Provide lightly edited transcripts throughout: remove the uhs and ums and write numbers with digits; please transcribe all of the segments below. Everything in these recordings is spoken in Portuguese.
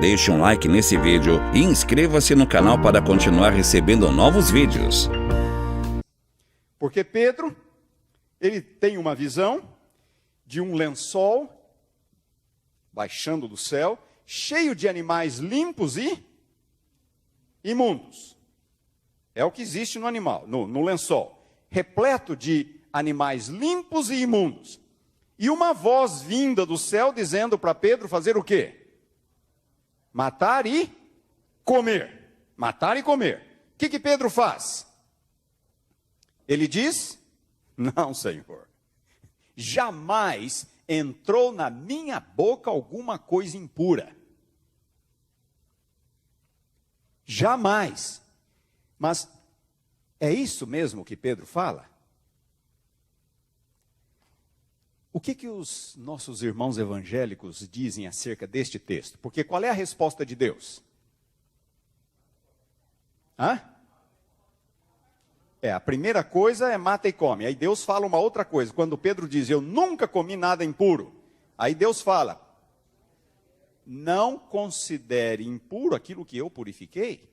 Deixe um like nesse vídeo e inscreva-se no canal para continuar recebendo novos vídeos. Porque Pedro, ele tem uma visão de um lençol baixando do céu, cheio de animais limpos e imundos. É o que existe no animal, no lençol, repleto de animais limpos e imundos. E uma voz vinda do céu dizendo para Pedro fazer o quê? Matar e comer. Matar e comer. O que Pedro faz? Ele diz: não, Senhor, jamais entrou na minha boca alguma coisa impura. Jamais. Mas é isso mesmo que Pedro fala? O que os nossos irmãos evangélicos dizem acerca deste texto? Porque qual é a resposta de Deus? A primeira coisa é mata e come. Aí Deus fala uma outra coisa. Quando Pedro diz, eu nunca comi nada impuro. Aí Deus fala, não considere impuro aquilo que eu purifiquei.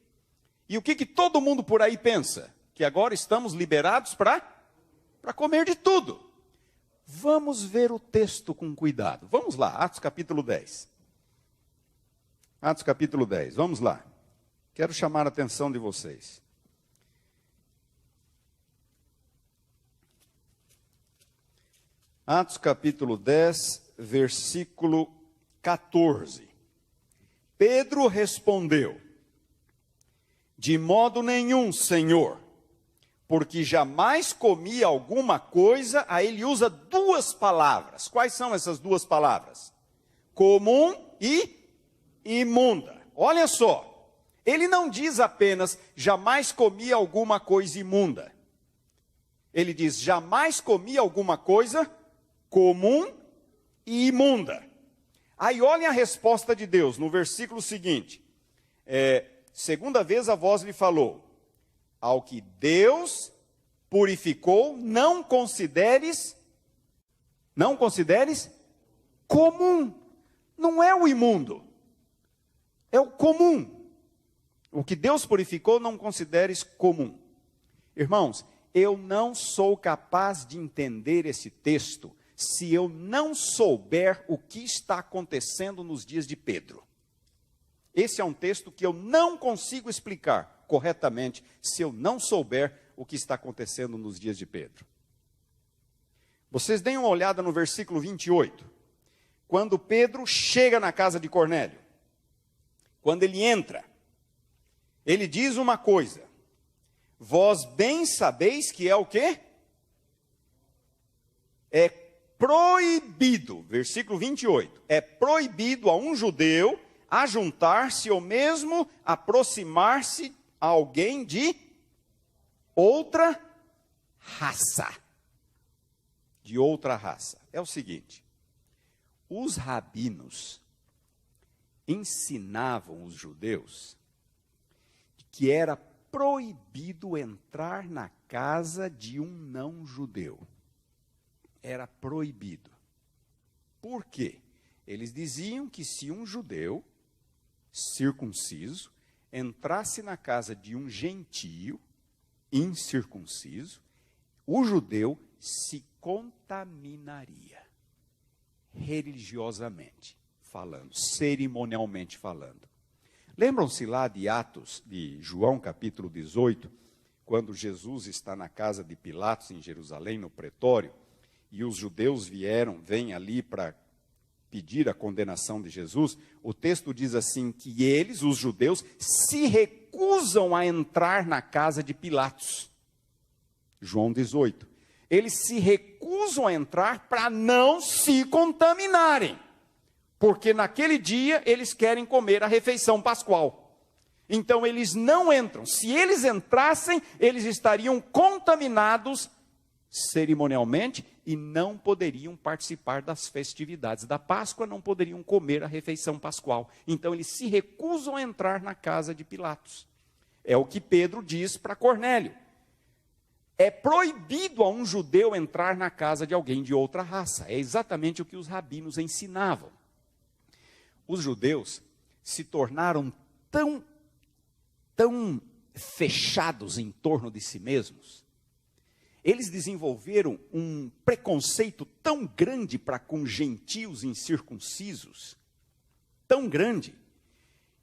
E o que todo mundo por aí pensa? Que agora estamos liberados para comer de tudo. Vamos ver o texto com cuidado. Vamos lá, Atos capítulo 10. Atos capítulo 10, vamos lá. Quero chamar a atenção de vocês. Atos capítulo 10, versículo 14. Pedro respondeu: de modo nenhum, Senhor, porque jamais comi alguma coisa. Aí ele usa duas palavras. Quais são essas duas palavras? Comum e imunda. Olha só, ele não diz apenas jamais comi alguma coisa imunda. Ele diz jamais comi alguma coisa comum e imunda. Aí olhem a resposta de Deus no versículo seguinte. Segunda vez a voz lhe falou: ao que Deus purificou, não consideres comum. Não é o imundo, é o comum. O que Deus purificou, não consideres comum. Irmãos, eu não sou capaz de entender esse texto se eu não souber o que está acontecendo nos dias de Pedro. Esse é um texto que eu não consigo explicar corretamente se eu não souber o que está acontecendo nos dias de Pedro. Vocês deem uma olhada no versículo 28. Quando Pedro chega na casa de Cornélio, quando ele entra, ele diz uma coisa: vós bem sabeis que é o quê? É proibido, versículo 28, é proibido a um judeu ajuntar-se ou mesmo aproximar-se a alguém de outra raça. De outra raça. É o seguinte, os rabinos ensinavam os judeus que era proibido entrar na casa de um não-judeu. Era proibido. Por quê? Eles diziam que se um judeu circunciso entrasse na casa de um gentio incircunciso, o judeu se contaminaria, religiosamente falando, cerimonialmente falando. Lembram-se lá de Atos, de João capítulo 18, quando Jesus está na casa de Pilatos em Jerusalém, no pretório, e os judeus vêm ali para pedir a condenação de Jesus. O texto diz assim, que eles, os judeus, se recusam a entrar na casa de Pilatos. João 18. Eles se recusam a entrar para não se contaminarem, porque naquele dia eles querem comer a refeição pascual. Então eles não entram. Se eles entrassem, eles estariam contaminados cerimonialmente e não poderiam participar das festividades da Páscoa, não poderiam comer a refeição pascual. Então eles se recusam a entrar na casa de Pilatos. É o que Pedro diz para Cornélio. É proibido a um judeu entrar na casa de alguém de outra raça. É exatamente o que os rabinos ensinavam. Os judeus se tornaram tão fechados em torno de si mesmos, eles desenvolveram um preconceito tão grande para com gentios incircuncisos, tão grande,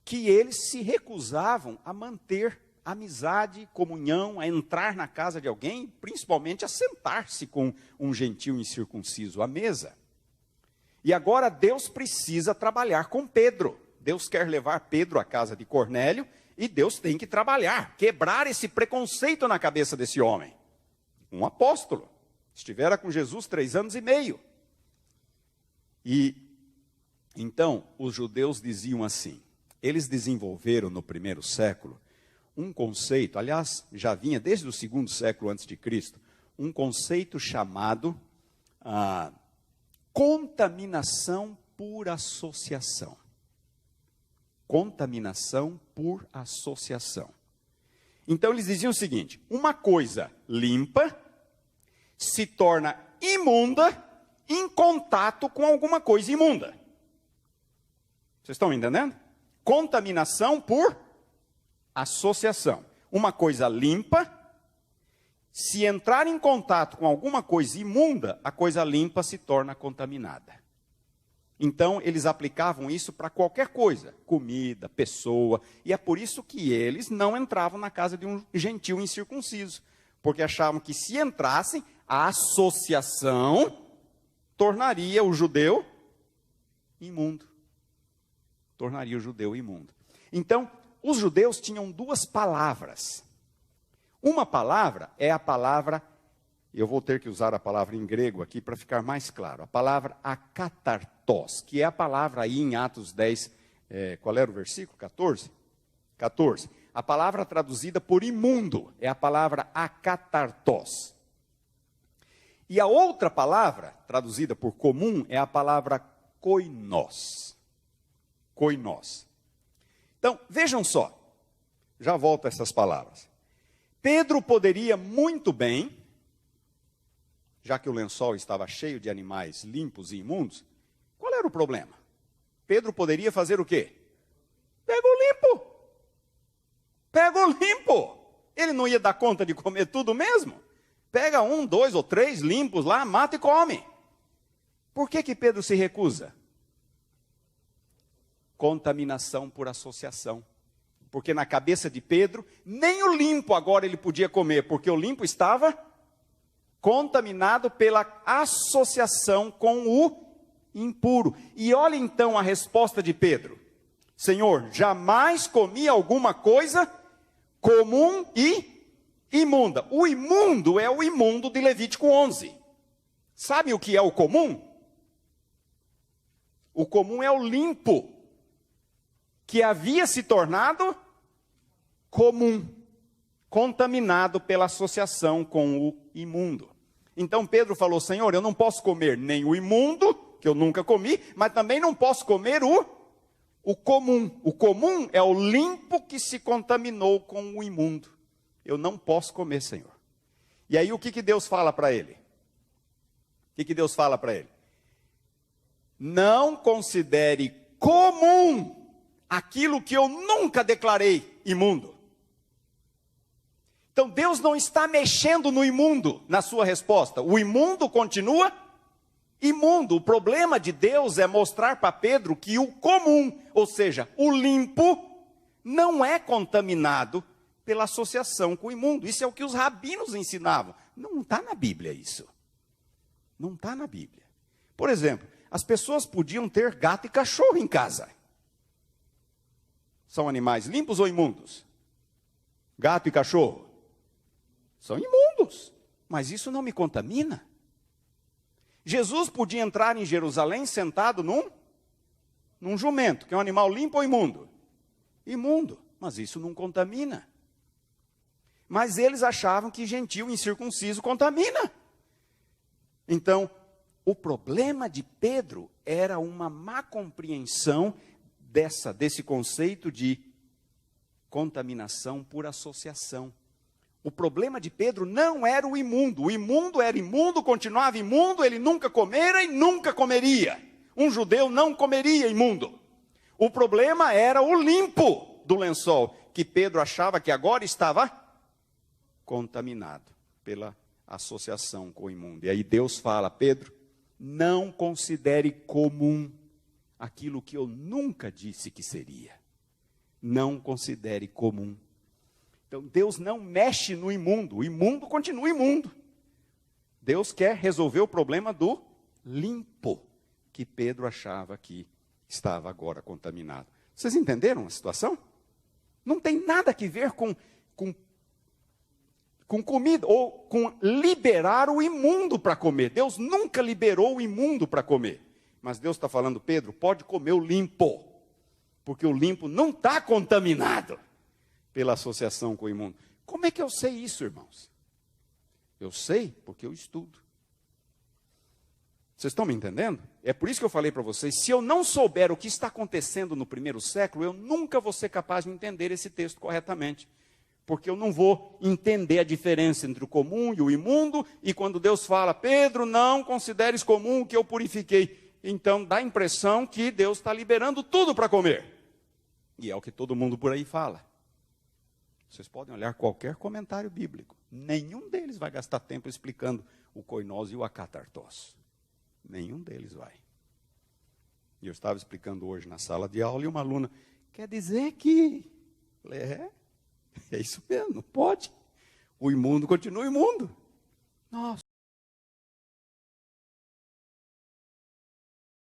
que eles se recusavam a manter amizade, comunhão, a entrar na casa de alguém, principalmente a sentar-se com um gentio incircunciso à mesa. E agora Deus precisa trabalhar com Pedro. Deus quer levar Pedro à casa de Cornélio e Deus tem que trabalhar, quebrar esse preconceito na cabeça desse homem. Um apóstolo, estivera com Jesus 3 anos e meio. E então os judeus diziam assim, eles desenvolveram no primeiro século um conceito, aliás, já vinha desde o segundo século antes de Cristo, um conceito chamado contaminação por associação. Contaminação por associação. Então eles diziam o seguinte, uma coisa limpa se torna imunda em contato com alguma coisa imunda. Vocês estão entendendo? Contaminação por associação. Uma coisa limpa, se entrar em contato com alguma coisa imunda, a coisa limpa se torna contaminada. Então, eles aplicavam isso para qualquer coisa, comida, pessoa, e é por isso que eles não entravam na casa de um gentio incircunciso, porque achavam que se entrassem, a associação tornaria o judeu imundo. Tornaria o judeu imundo. Então, os judeus tinham 2 palavras. Uma palavra é a palavra, eu vou ter que usar a palavra em grego aqui para ficar mais claro, a palavra akatartos, que é a palavra aí em Atos 10, qual era o versículo? 14? 14. A palavra traduzida por imundo é a palavra akatartos. E a outra palavra, traduzida por comum, é a palavra koinos. Koinos. Então, vejam só, já volto a essas palavras. Pedro poderia muito bem, já que o lençol estava cheio de animais limpos e imundos, qual era o problema? Pedro poderia fazer o quê? Pega o limpo. Pega o limpo. Ele não ia dar conta de comer tudo mesmo? Pega 1, 2 ou 3 limpos lá, mata e come. Por que Pedro se recusa? Contaminação por associação. Porque na cabeça de Pedro, nem o limpo agora ele podia comer, porque o limpo estava contaminado pela associação com o impuro. E olha então a resposta de Pedro. Senhor, jamais comi alguma coisa comum e imunda. O imundo é o imundo de Levítico 11. Sabe o que é o comum? O comum é o limpo, que havia se tornado comum, contaminado pela associação com o imundo. Então Pedro falou, Senhor, eu não posso comer nem o imundo, que eu nunca comi, mas também não posso comer o comum. O comum é o limpo que se contaminou com o imundo. Eu não posso comer, Senhor. E aí o que Deus fala para ele? O que Deus fala para ele? Não considere comum aquilo que eu nunca declarei imundo. Então Deus não está mexendo no imundo na sua resposta. O imundo continua imundo. O problema de Deus é mostrar para Pedro que o comum, ou seja, o limpo, não é contaminado pela associação com o imundo. Isso é o que os rabinos ensinavam. Não está na Bíblia isso. Não está na Bíblia. Por exemplo, as pessoas podiam ter gato e cachorro em casa. São animais limpos ou imundos? Gato e cachorro? São imundos. Mas isso não me contamina. Jesus podia entrar em Jerusalém sentado num jumento, que é um animal limpo ou imundo? Imundo. Mas isso não contamina. Mas eles achavam que gentio incircunciso contamina. Então, o problema de Pedro era uma má compreensão desse conceito de contaminação por associação. O problema de Pedro não era o imundo era imundo, continuava imundo, ele nunca comera e nunca comeria. Um judeu não comeria imundo. O problema era o limpo do lençol, que Pedro achava que agora estava contaminado pela associação com o imundo. E aí Deus fala: Pedro, não considere comum aquilo que eu nunca disse que seria. Não considere comum. Então Deus não mexe no imundo, o imundo continua imundo. Deus quer resolver o problema do limpo, que Pedro achava que estava agora contaminado. Vocês entenderam a situação? Não tem nada a ver com comida, ou com liberar o imundo para comer. Deus nunca liberou o imundo para comer. Mas Deus está falando: Pedro, pode comer o limpo, porque o limpo não está contaminado pela associação com o imundo. Como é que eu sei isso, irmãos? Eu sei porque eu estudo. Vocês estão me entendendo? É por isso que eu falei para vocês: se eu não souber o que está acontecendo no primeiro século, eu nunca vou ser capaz de entender esse texto corretamente. Porque eu não vou entender a diferença entre o comum e o imundo, e quando Deus fala: Pedro, não consideres comum o que eu purifiquei, então dá a impressão que Deus está liberando tudo para comer. E é o que todo mundo por aí fala. Vocês podem olhar qualquer comentário bíblico, nenhum deles vai gastar tempo explicando o koinós e o akatartos. Nenhum deles vai. E eu estava explicando hoje na sala de aula, e uma aluna: quer dizer que... É isso mesmo, não pode. O imundo continua imundo. Nossa.